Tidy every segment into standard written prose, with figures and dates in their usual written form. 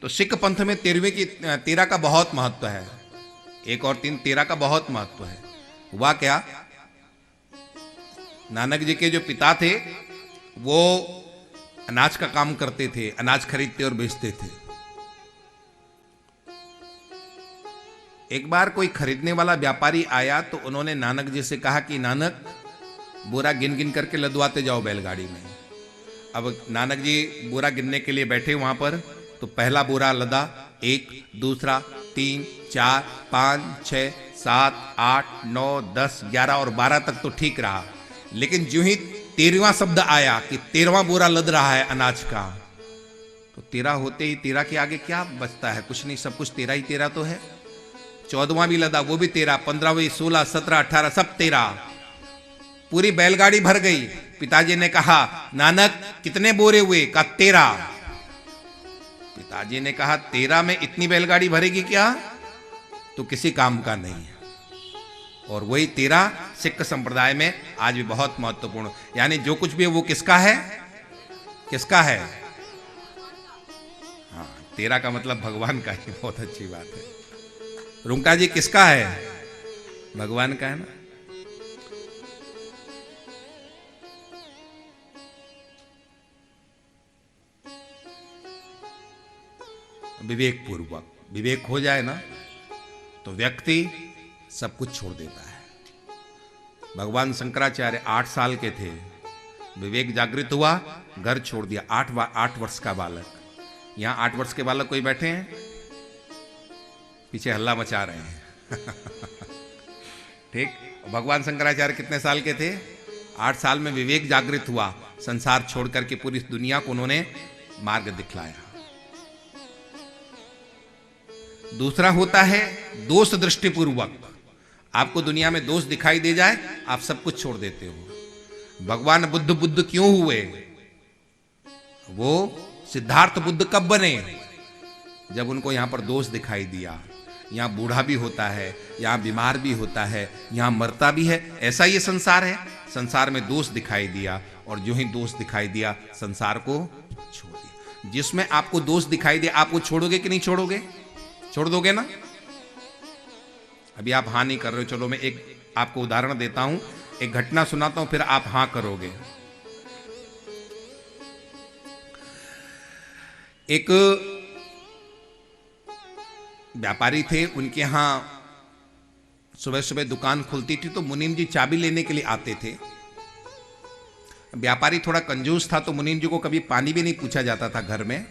तो सिख पंथ में 13 का बहुत महत्व है। 1 और 3 13 का बहुत महत्व है। हुआ क्या, नानक जी के जो पिता थे वो अनाज का काम करते थे, अनाज खरीदते और बेचते थे। एक बार कोई खरीदने वाला व्यापारी आया तो उन्होंने नानक जी से कहा कि नानक, बोरा गिन गिन करके लदवाते जाओ बैलगाड़ी में। अब नानक जी बोरा गिनने के लिए बैठे वहां पर, तो पहला बोरा लदा, 1, दूसरा 3, 4, 5, 6, 7, 8, 9, 10, 11 और 12 तक तो ठीक रहा। लेकिन जो ही 13वां शब्द आया कि 13वां बोरा लद रहा है अनाज का, तो 13 होते ही 13 के आगे क्या बचता है? कुछ नहीं, सब कुछ 13 ही 13 तो है। 14वां भी लदा, वो भी 13, 15वीं, 16, 17, 18 सब 13। पूरी बैलगाड़ी भर गई। पिताजी ने कहा, नानक कितने बोरे हुए? कहा 13। पिताजी ने कहा 13 में इतनी बैलगाड़ी भरेगी क्या? तो किसी काम का नहीं है। और वही 13 सिख संप्रदाय में आज भी बहुत महत्वपूर्ण, यानी जो कुछ भी है वो किसका है? किसका है? हाँ, 13 का मतलब भगवान का ही। बहुत अच्छी बात है। रुंका जी किसका है? भगवान का है ना। विवेक पूर्वक, विवेक हो जाए ना तो व्यक्ति सब कुछ छोड़ देता है। भगवान शंकराचार्य 8 साल के थे, विवेक जागृत हुआ, घर छोड़ दिया। 8 वर्ष का बालक। यहां 8 वर्ष के बालक कोई बैठे हैं? पीछे हल्ला मचा रहे हैं। ठीक। भगवान शंकराचार्य कितने साल के थे? 8 साल में विवेक जागृत हुआ, संसार छोड़ करके पूरी दुनिया को उन्होंने मार्ग दिखलाया। दूसरा होता है दोष दृष्टिपूर्वक। आपको दुनिया में दोष दिखाई दे जाए, आप सब कुछ छोड़ देते हो। भगवान बुद्ध क्यों हुए? वो सिद्धार्थ बुद्ध कब बने? जब उनको यहां पर दोष दिखाई दिया। यहां बूढ़ा भी होता है, यहां बीमार भी होता है, यहां मरता भी है। ऐसा ये संसार है। संसार में दोष दिखाई दिया, और जो ही दोष दिखाई दिया संसार को छोड़ दिया। जिसमें आपको दोष दिखाई दे, आप वो छोड़ोगे कि नहीं छोड़ोगे? छोड़ दोगे ना? अभी आप हाँ नहीं कर रहे हो। चलो मैं एक आपको उदाहरण देता हूं, एक घटना सुनाता हूं, फिर आप हाँ करोगे। एक व्यापारी थे, उनके यहां सुबह सुबह दुकान खुलती थी, तो मुनीम जी चाबी लेने के लिए आते थे। व्यापारी थोड़ा कंजूस था, तो मुनीम जी को कभी पानी भी नहीं पूछा जाता था घर में।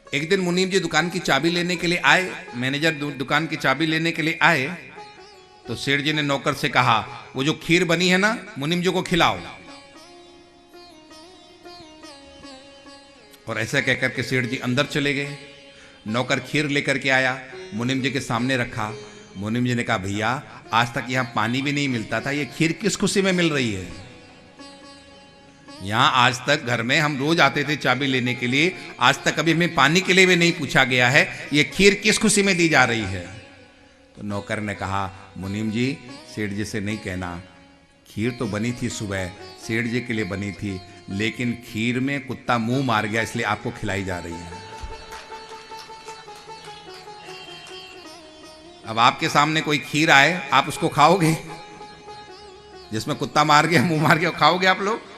एक दिन मुनीम जी दुकान की चाबी लेने के लिए आए, मैनेजर दुकान की चाबी लेने के लिए आए, तो सेठ जी ने नौकर से कहा, वो जो खीर बनी है ना, मुनीम जी को खिलाओ। और ऐसा कहकर के सेठ जी अंदर चले गए। नौकर खीर लेकर के आया, मुनीम जी के सामने रखा। मुनीम जी ने कहा, भैया आज तक यहां पानी भी नहीं मिलता था, ये खीर किस खुशी में मिल रही है? यहां आज तक घर में हम रोज आते थे चाबी लेने के लिए, आज तक कभी हमें पानी के लिए भी नहीं पूछा गया है, ये खीर किस खुशी में दी जा रही है? तो नौकर ने कहा, मुनीम जी सेठ जी से नहीं कहना, खीर तो बनी थी सुबह, सेठ जी के लिए बनी थी, लेकिन खीर में कुत्ता मुंह मार गया, इसलिए आपको खिलाई जा रही है। अब आपके सामने कोई खीर आए, आप उसको खाओगे? जिसमें कुत्ता मार गया, मुंह मार गया, खाओगे आप लोग?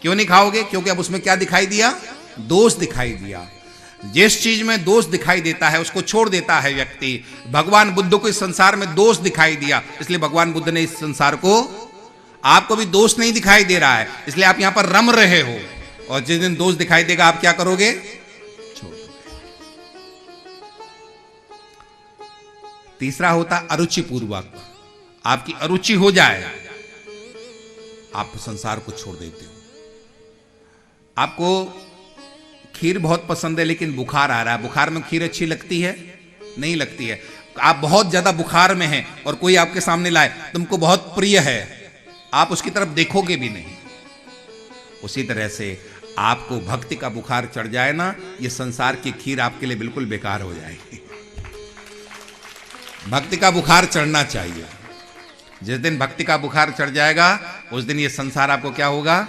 क्यों नहीं खाओगे? क्योंकि अब उसमें क्या दिखाई दिया? दोष दिखाई दिया। जिस चीज में दोष दिखाई देता है उसको छोड़ देता है व्यक्ति। भगवान बुद्ध को इस संसार में दोष दिखाई दिया, इसलिए भगवान बुद्ध ने इस संसार को, आपको भी दोष नहीं दिखाई दे रहा है, इसलिए आप यहां पर रम रहे हो। और जिस दिन दोष दिखाई देगा आप क्या करोगे? छोड़ दोगे। तीसरा होता अरुचि पूर्वक। आपकी अरुचि हो जाए, आप संसार को छोड़ देते हो। आपको खीर बहुत पसंद है, लेकिन बुखार आ रहा है, बुखार में खीर अच्छी लगती है? नहीं लगती है। आप बहुत ज्यादा बुखार में हैं और कोई आपके सामने लाए, तुमको बहुत प्रिय है, आप उसकी तरफ देखोगे भी नहीं। उसी तरह से आपको भक्ति का बुखार चढ़ जाए ना, ये संसार की खीर आपके लिए बिल्कुल बेकार हो जाएगी। भक्ति का बुखार चढ़ना चाहिए। जिस दिन भक्ति का बुखार चढ़ जाएगा, उस दिन ये संसार आपको क्या होगा?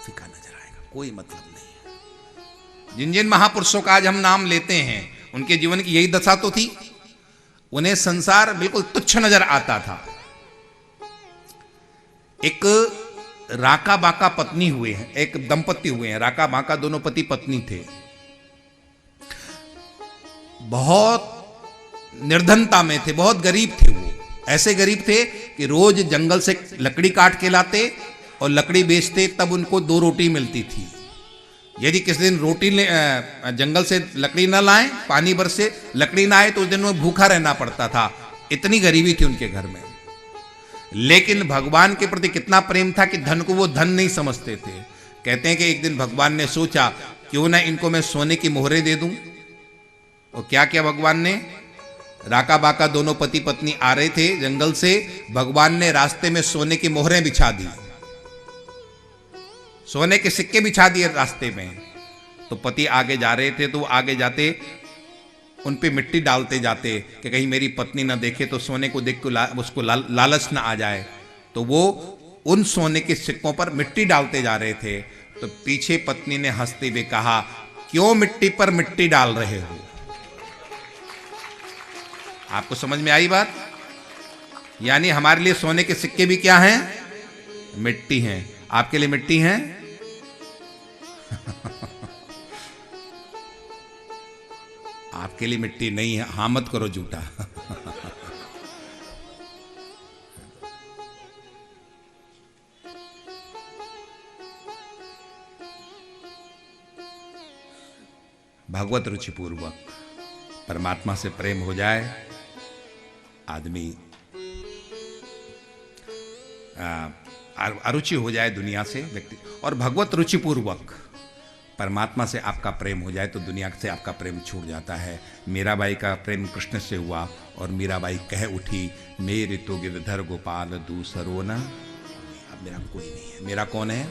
फीका नजर आएगा, कोई मतलब नहीं है। जिन जिन महापुरुषों का आज हम नाम लेते हैं, उनके जीवन की यही दशा तो थी। उन्हें संसार बिल्कुल तुच्छ नजर आता था। एक राका बाका पत्नी हुए हैं, एक दंपति हुए हैं, राका बाका दोनों पति पत्नी थे। बहुत निर्धनता में थे, बहुत गरीब थे। वो ऐसे गरीब थे कि रोज जंगल से लकड़ी काट के लाते और लकड़ी बेचते, तब उनको 2 रोटी मिलती थी। यदि किस दिन रोटी जंगल से लकड़ी ना लाएं, पानी भर से लकड़ी ना आए, तो उस दिन में भूखा रहना पड़ता था। इतनी गरीबी थी उनके घर में। लेकिन भगवान के प्रति कितना प्रेम था कि धन को वो धन नहीं समझते थे। कहते हैं कि एक दिन भगवान ने सोचा, क्यों ना इनको मैं सोने की मोहरें दे दूं। और क्या किया भगवान ने? राका बाका दोनों पति पत्नी आ रहे थे जंगल से, भगवान ने रास्ते में सोने की मोहरें बिछा दी, सोने के सिक्के बिछा दिए रास्ते में। तो पति आगे जा रहे थे, तो वो आगे जाते उन पे मिट्टी डालते जाते कि कहीं मेरी पत्नी ना देखे, तो सोने को देख के उसको लालच ना आ जाए। तो वो उन सोने के सिक्कों पर मिट्टी डालते जा रहे थे। तो पीछे पत्नी ने हंसते हुए कहा, क्यों मिट्टी पर मिट्टी डाल रहे हो? आपको समझ में आई बात? यानी हमारे लिए सोने के सिक्के भी क्या हैं? मिट्टी हैं। आपके लिए मिट्टी हैं? आपके लिए मिट्टी नहीं है। हाँ मत करो झूठा। भगवत रुचि पूर्वक परमात्मा से प्रेम हो जाए, आदमी अरुचि हो जाए दुनिया से व्यक्ति, और भगवत रुचि पूर्वक परमात्मा से आपका प्रेम हो जाए तो दुनिया से आपका प्रेम छूट जाता है। मीराबाई का प्रेम कृष्ण से हुआ और मीराबाई कह उठी, मेरे तो गिरधर गोपाल दूसरो न। अब मेरा कोई नहीं है। मेरा कौन है?